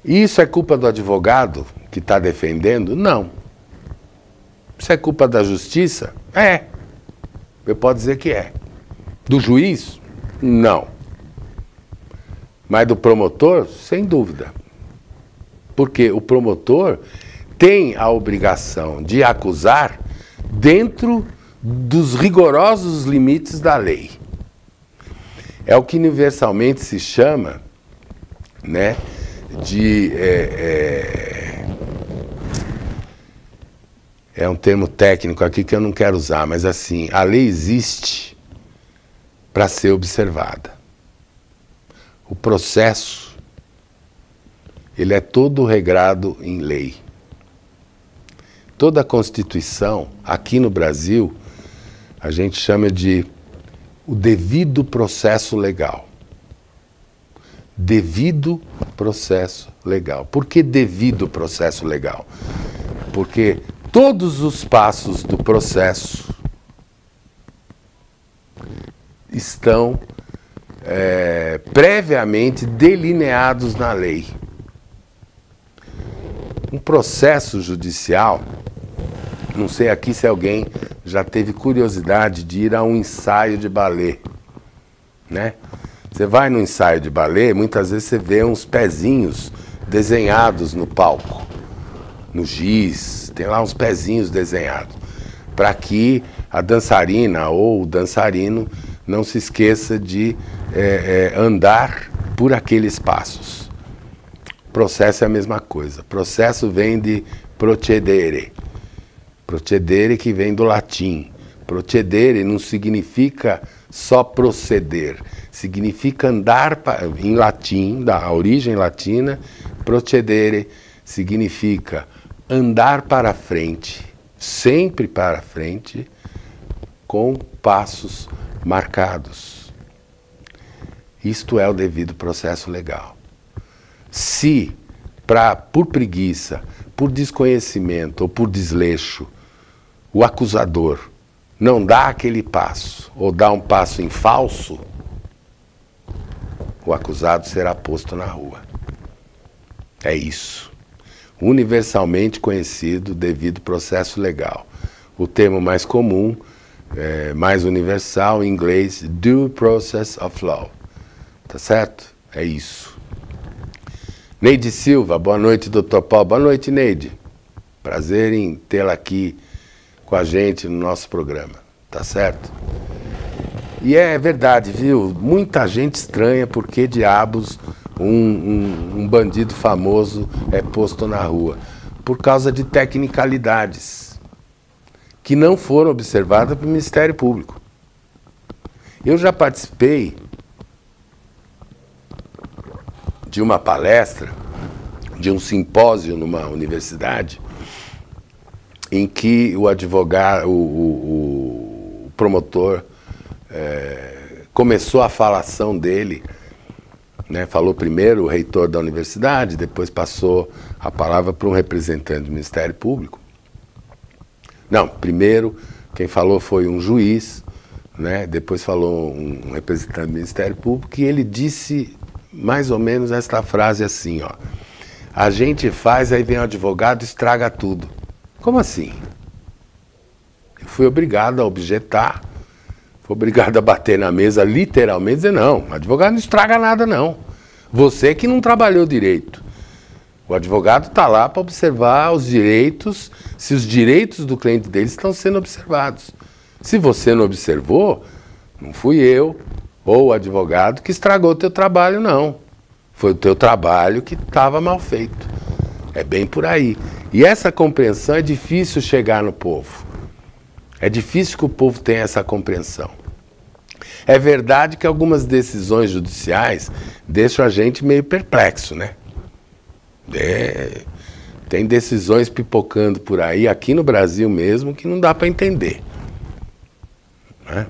Isso é culpa do advogado que está defendendo? Não. Isso é culpa da justiça? É. Eu posso dizer que é. Do juiz? Não. Mas do promotor? Sem dúvida. Porque o promotor tem a obrigação de acusar dentro dos rigorosos limites da lei. É o que universalmente se chama, né, de... É um termo técnico aqui que eu não quero usar, mas assim, a lei existe para ser observada. O processo, ele é todo regrado em lei. Toda a Constituição, aqui no Brasil, a gente chama de o devido processo legal. Devido processo legal. Por que devido processo legal? Porque todos os passos do processo estão previamente delineados na lei. Um processo judicial, não sei aqui se alguém já teve curiosidade de ir a um ensaio de balé, né? Você vai no ensaio de balé, muitas vezes você vê uns pezinhos desenhados no palco, no giz, tem lá uns pezinhos desenhados, para que a dançarina ou o dançarino não se esqueça de andar por aqueles passos. Processo é a mesma coisa. Processo vem de procedere. Procedere que vem do latim. Procedere não significa só proceder, significa andar, em latim, da origem latina, procedere significa andar para frente, sempre para frente, com passos marcados. Isto é o devido processo legal. Se, por preguiça, por desconhecimento ou por desleixo, o acusador não dá aquele passo, ou dá um passo em falso, o acusado será posto na rua. É isso. Universalmente conhecido devido processo legal. o termo mais comum, mais universal, em inglês, due process of law. Tá certo? É isso. Neide Silva, boa noite, doutor Paulo. Boa noite, Neide. Prazer em tê-la aqui com a gente no nosso programa. Tá certo? E é verdade, viu? Muita gente estranha por que diabos um bandido famoso é posto na rua. Por causa de tecnicalidades que não foram observadas pelo Ministério Público. Eu já participei de uma palestra, de um simpósio numa universidade, em que o advogado, o promotor, começou a falação dele, né? Falou primeiro o reitor da universidade, depois passou a palavra para um representante do Ministério Público. Não, primeiro quem falou foi um juiz, né? Depois falou um representante do Ministério Público, e ele disse mais ou menos esta frase assim, ó: a gente faz, aí vem o advogado e estraga tudo. Como assim? Eu fui obrigado a objetar, fui obrigado a bater na mesa, literalmente, dizer, não, o advogado não estraga nada, não. Você que não trabalhou direito. O advogado está lá para observar os direitos, se os direitos do cliente dele estão sendo observados. Se você não observou, não fui eu ou o advogado que estragou o teu trabalho, não. Foi o teu trabalho que estava mal feito. É bem por aí. E essa compreensão é difícil chegar no povo. É difícil que o povo tenha essa compreensão. É verdade que algumas decisões judiciais deixam a gente meio perplexo, né? Tem decisões pipocando por aí, aqui no Brasil mesmo, que não dá para entender. Né?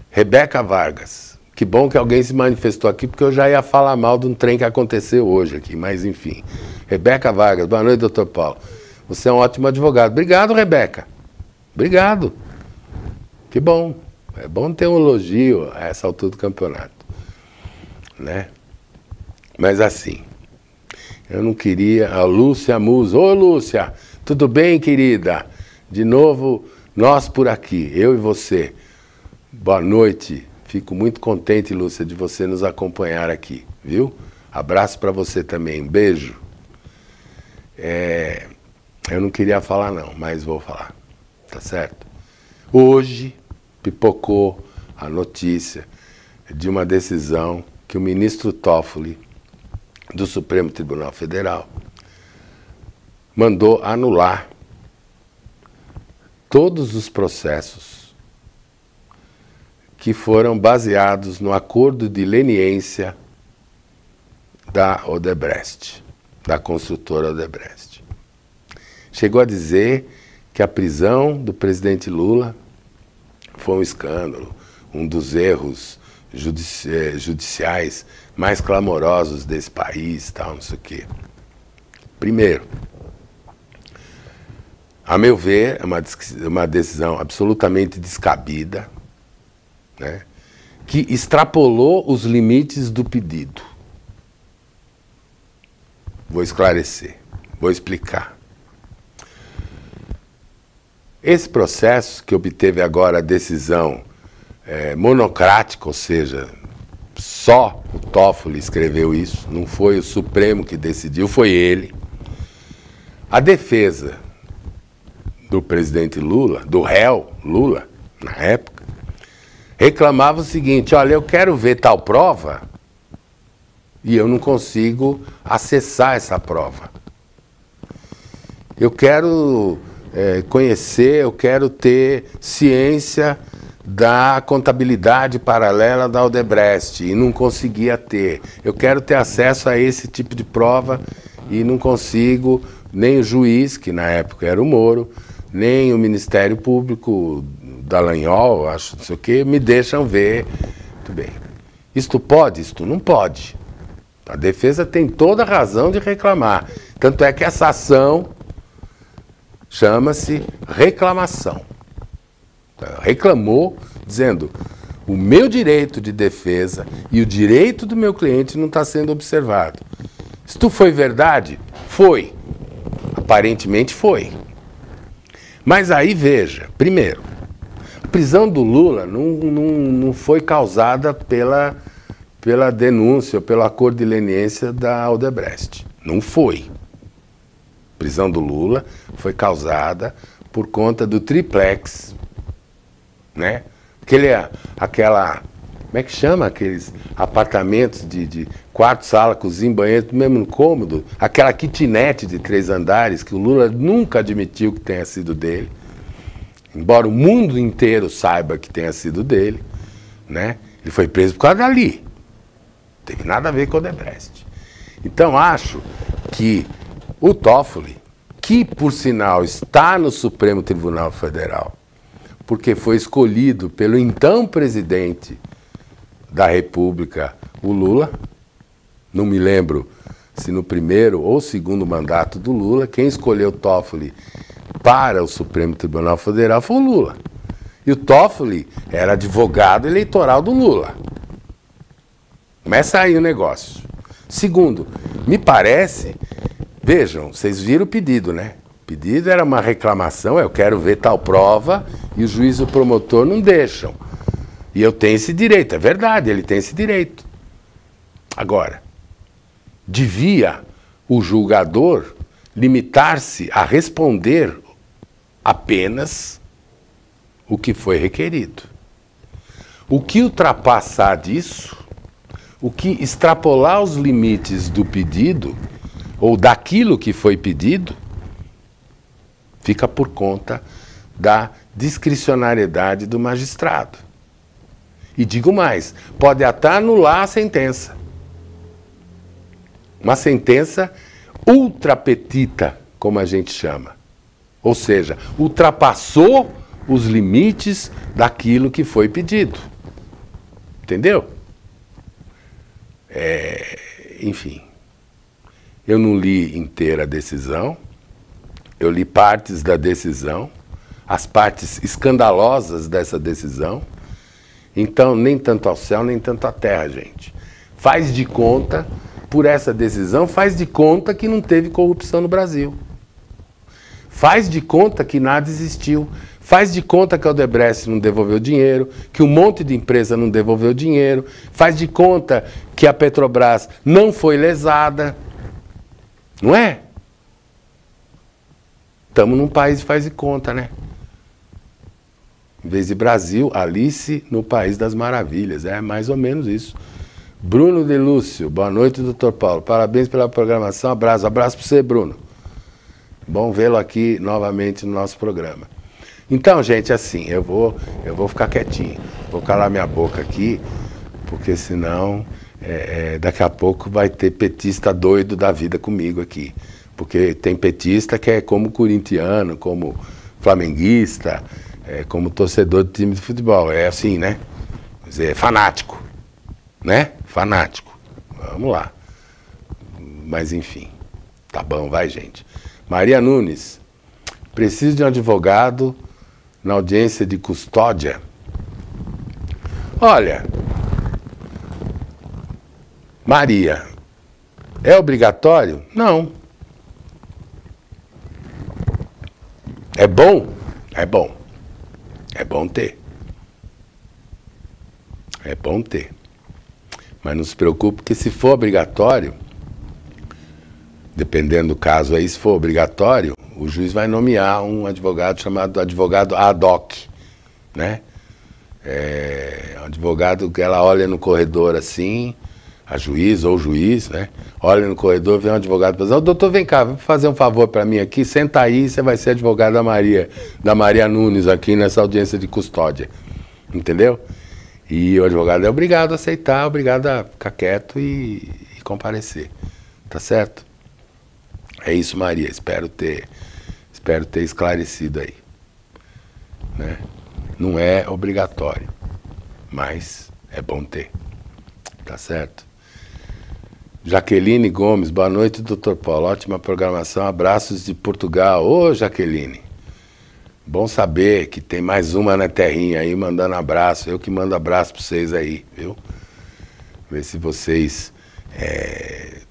Rebeca Vargas. Que bom que alguém se manifestou aqui, porque eu já ia falar mal de um trem que aconteceu hoje aqui, mas enfim. Rebeca Vargas, boa noite, doutor Paulo. Você é um ótimo advogado. Obrigado, Rebeca. Obrigado. Que bom. É bom ter um elogio a essa altura do campeonato. Né? Mas assim, eu não queria... A Lúcia Muso. Ô, Lúcia, tudo bem, querida? De novo, nós por aqui, eu e você. Boa noite. Fico muito contente, Lúcia, de você nos acompanhar aqui, viu? Abraço para você também. Um beijo. Eu não queria falar não, mas vou falar. Tá certo? Hoje pipocou a notícia de uma decisão que o ministro Toffoli, do Supremo Tribunal Federal, mandou anular todos os processos que foram baseados no acordo de leniência da Odebrecht, da construtora Odebrecht. Chegou a dizer que a prisão do presidente Lula foi um escândalo, um dos erros judiciais mais clamorosos desse país, tal, não sei o quê. Primeiro, a meu ver, é uma decisão absolutamente descabida, né, que extrapolou os limites do pedido. Vou esclarecer, vou explicar. Esse processo que obteve agora a decisão monocrática, ou seja, só o Toffoli escreveu isso, não foi o Supremo que decidiu, foi ele. A defesa do presidente Lula, do réu Lula, na época, reclamava o seguinte: olha, eu quero ver tal prova e eu não consigo acessar essa prova. Eu quero conhecer, eu quero ter ciência da contabilidade paralela da Odebrecht e não conseguia ter. Eu quero ter acesso a esse tipo de prova e não consigo, nem o juiz, que na época era o Moro, nem o Ministério Público, Dallagnol, acho, não sei o quê, me deixam ver. Muito bem. Isto pode? Isto não pode. A defesa tem toda a razão de reclamar. Tanto é que essa ação chama-se reclamação. Reclamou, dizendo: o meu direito de defesa e o direito do meu cliente não está sendo observado. Isto foi verdade? Foi. Aparentemente foi. Mas aí veja, primeiro, a prisão do Lula não foi causada pela denúncia, pelo acordo de leniência da Odebrecht. Não foi. A prisão do Lula foi causada por conta do triplex, né? Como é que chama? Aqueles apartamentos de quarto, sala, cozinha, banheiro, do mesmo cômodo. Aquela kitnet de 3 andares que o Lula nunca admitiu que tenha sido dele. Embora o mundo inteiro saiba que tenha sido dele, né? Ele foi preso por causa dali. Não teve nada a ver com o Odebrecht. Então acho que o Toffoli, que por sinal está no Supremo Tribunal Federal, porque foi escolhido pelo então presidente da República, o Lula, não me lembro se no primeiro ou segundo mandato do Lula, quem escolheu o Toffoli para o Supremo Tribunal Federal foi o Lula. E o Toffoli era advogado eleitoral do Lula. Começa aí o negócio. Segundo, me parece, vejam, vocês viram o pedido, né? O pedido era uma reclamação, eu quero ver tal prova, e o juiz e o promotor não deixam. E eu tenho esse direito, é verdade, ele tem esse direito. Agora, devia o julgador limitar-se a responder apenas o que foi requerido. O que ultrapassar disso, o que extrapolar os limites do pedido, ou daquilo que foi pedido, fica por conta da discricionariedade do magistrado. E digo mais, pode até anular a sentença. Uma sentença ultra petita, como a gente chama. Ou seja, ultrapassou os limites daquilo que foi pedido. Entendeu? Enfim, eu não li inteira a decisão, eu li partes da decisão, as partes escandalosas dessa decisão. Então, nem tanto ao céu, nem tanto à terra, gente. Faz de conta, por essa decisão, faz de conta que não teve corrupção no Brasil. Faz de conta que nada existiu. Faz de conta que a Odebrecht não devolveu dinheiro, que um monte de empresa não devolveu dinheiro. Faz de conta que a Petrobras não foi lesada. Não é? Estamos num país que faz de conta, né? Em vez de Brasil, Alice no País das Maravilhas. É mais ou menos isso. Bruno de Lúcio, boa noite, doutor Paulo. Parabéns pela programação. Abraço para você, Bruno. Bom vê-lo aqui novamente no nosso programa. Então, gente, assim, eu vou ficar quietinho. Vou calar minha boca aqui, porque senão daqui a pouco vai ter petista doido da vida comigo aqui. Porque tem petista que é como corintiano, como flamenguista, como torcedor de time de futebol. É assim, né? Quer dizer, é fanático. Né? Fanático. Vamos lá. Mas enfim. Tá bom, vai, gente. Maria Nunes. Preciso de um advogado na audiência de custódia. Olha, Maria, é obrigatório? Não. É bom? É bom. É bom ter. É bom ter. Mas não se preocupe, porque se for obrigatório, dependendo do caso aí, se for obrigatório, o juiz vai nomear um advogado chamado advogado ad hoc, né? Um advogado que ela olha no corredor assim, a juiz ou o juiz, né? Olha no corredor, vê um advogado e fala, doutor, vem cá, vem fazer um favor para mim aqui, senta aí, você vai ser advogado da Maria Nunes aqui nessa audiência de custódia. Entendeu? E o advogado é obrigado a aceitar, obrigado a ficar quieto e comparecer. Tá certo? É isso, Maria. Espero ter esclarecido aí. Né? Não é obrigatório, mas é bom ter. Tá certo? Jaqueline Gomes, boa noite, doutor Paulo. Ótima programação, abraços de Portugal. Ô, Jaqueline, bom saber que tem mais uma na terrinha aí mandando abraço. Eu que mando abraço para vocês aí, viu? Ver se vocês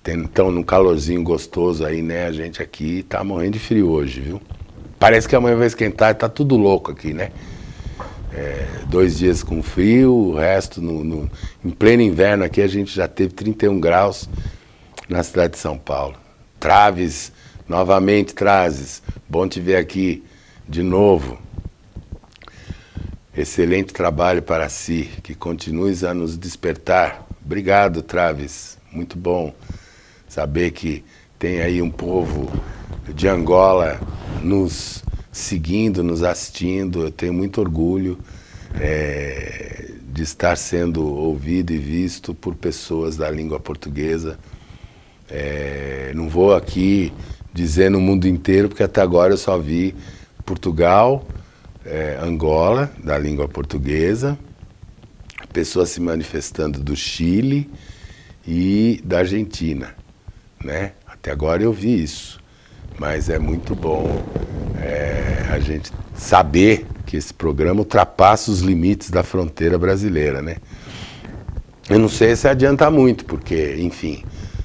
estão num calorzinho gostoso aí, né? A gente aqui tá morrendo de frio hoje, viu? Parece que amanhã vai esquentar e tá tudo louco aqui, né? 2 dias com frio, o resto em pleno inverno aqui a gente já teve 31 graus na cidade de São Paulo. Traves, novamente Trazes, bom te ver aqui de novo. Excelente trabalho para si, que continues a nos despertar. Obrigado, Traves, muito bom saber que tem aí um povo de Angola nos seguindo, nos assistindo. Eu tenho muito orgulho de estar sendo ouvido e visto por pessoas da língua portuguesa. Não vou aqui dizer no mundo inteiro, porque até agora eu só vi Portugal, Angola, da língua portuguesa, pessoas se manifestando do Chile e da Argentina, né? Até agora eu vi isso, mas é muito bom a gente saber que esse programa ultrapassa os limites da fronteira brasileira, né? Eu não sei se adianta muito, porque, enfim,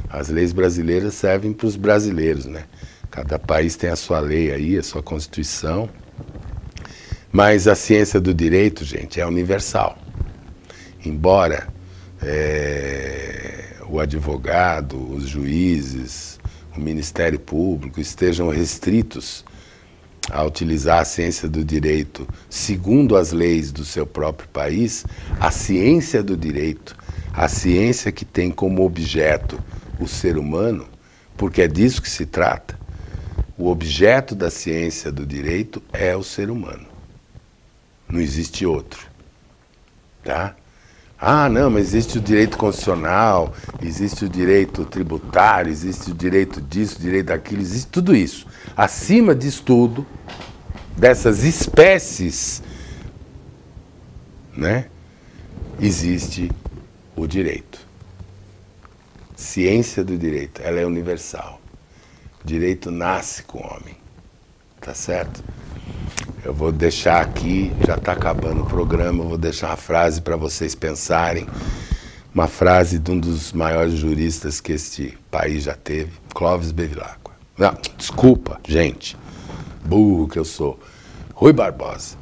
as leis brasileiras servem para os brasileiros, né? Cada país tem a sua lei aí, a sua Constituição, mas a ciência do direito, gente, é universal. Embora o advogado, os juízes, o Ministério Público estejam restritos a utilizar a ciência do direito segundo as leis do seu próprio país, a ciência do direito, a ciência que tem como objeto o ser humano, porque é disso que se trata, o objeto da ciência do direito é o ser humano. Não existe outro, tá? Ah, não, mas existe o direito constitucional, existe o direito tributário, existe o direito disso, o direito daquilo, existe tudo isso. Acima disso tudo, dessas espécies, né, existe o direito. Ciência do direito, ela é universal. O direito nasce com o homem, tá certo? Eu vou deixar aqui, já está acabando o programa, eu vou deixar uma frase para vocês pensarem. Uma frase de um dos maiores juristas que este país já teve, Clóvis Bevilacqua. Não, desculpa, gente, burro que eu sou. Rui Barbosa.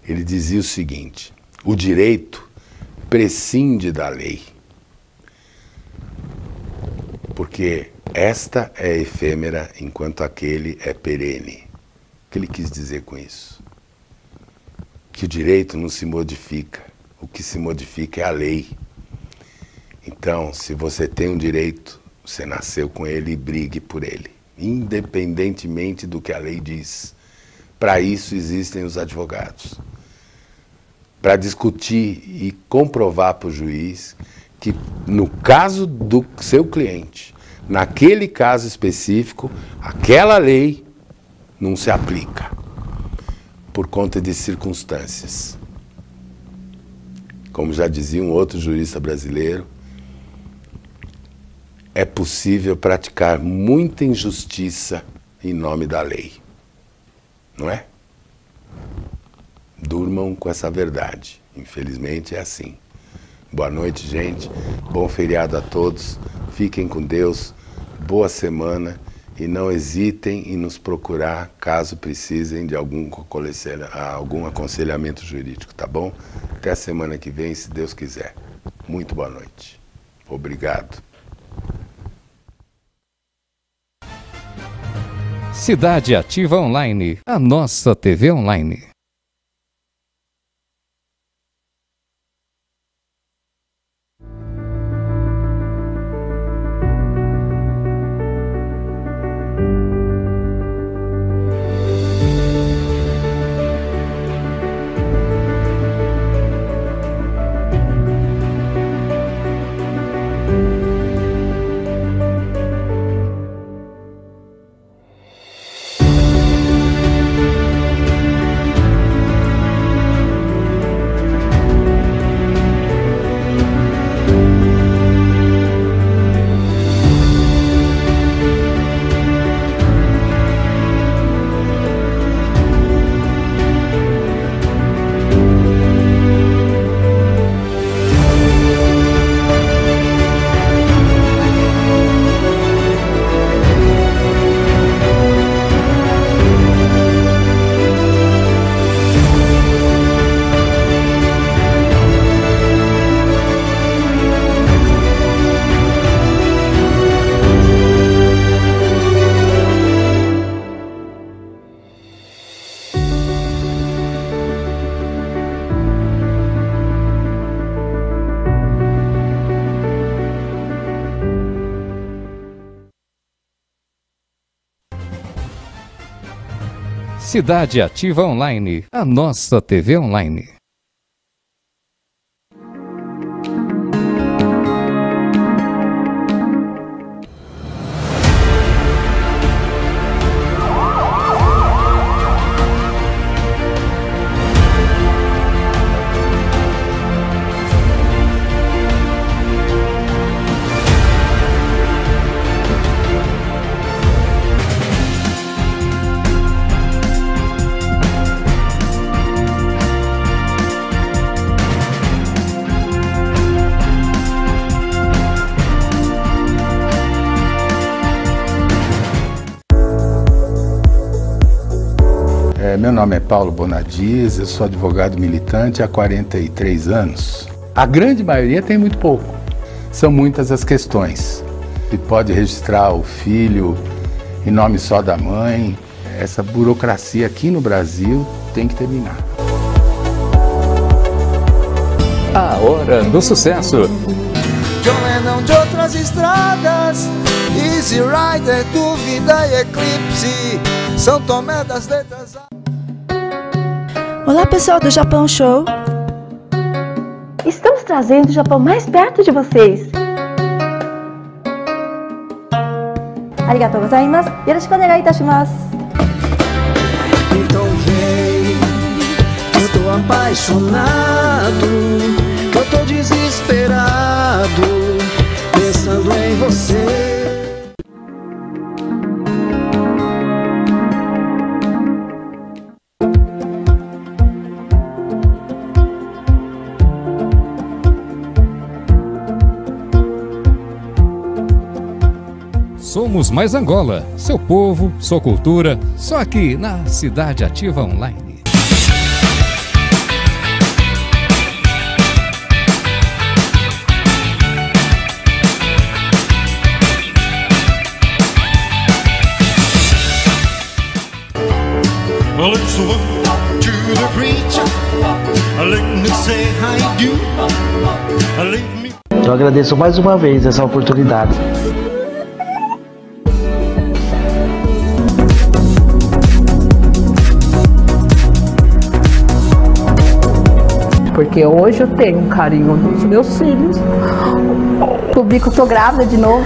Ele dizia o seguinte: o direito prescinde da lei, porque esta é efêmera enquanto aquele é perene. O que ele quis dizer com isso? Que o direito não se modifica, o que se modifica é a lei. Então, se você tem um direito, você nasceu com ele e brigue por ele, independentemente do que a lei diz. Para isso existem os advogados, para discutir e comprovar para o juiz que, no caso do seu cliente, naquele caso específico, aquela lei não se aplica, por conta de circunstâncias. Como já dizia um outro jurista brasileiro, é possível praticar muita injustiça em nome da lei. Não é? Durmam com essa verdade. Infelizmente é assim. Boa noite, gente. Bom feriado a todos. Fiquem com Deus. Boa semana. E não hesitem em nos procurar caso precisem de algum aconselhamento jurídico, tá bom? Até a semana que vem, se Deus quiser. Muito boa noite. Obrigado. Cidade Ativa Online, a nossa TV online. Cidade Ativa Online, a nossa TV online. Meu nome é Paulo Bonadias, eu sou advogado militante há 43 anos. A grande maioria tem muito pouco. São muitas as questões. Se pode registrar o filho em nome só da mãe. Essa burocracia aqui no Brasil tem que terminar. A hora do sucesso. John Lennon de outras estradas, Easy Rider, Dúvida e Eclipse, São Tomé das Letras. Olá pessoal do Japão Show! Estamos trazendo o Japão mais perto de vocês. Arigatou gozaimasu. Yoroshiku onegai itashimasu. Então vem, eu tô apaixonado, eu tô desesperado, pensando em você. Somos Mais Angola, seu povo, sua cultura, só aqui na Cidade Ativa Online. Well, it's the one to the preacher. Let me say how you do. Leave me. Eu agradeço mais uma vez essa oportunidade. Porque hoje eu tenho um carinho dos meus filhos. Publico, tô grávida de novo.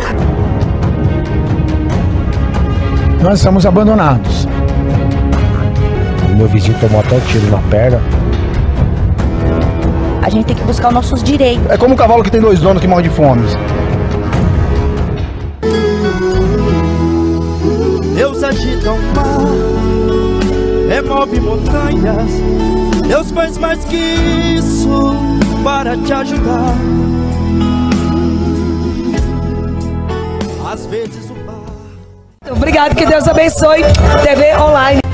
Nós estamos abandonados. O meu vizinho tomou até um tiro na perna. A gente tem que buscar os nossos direitos. É como um cavalo que tem dois donos que morre de fome. Deus agita o mar, remove montanhas. Deus faz mais que isso para te ajudar. Às vezes o bar. Obrigado, que Deus abençoe. TV Online.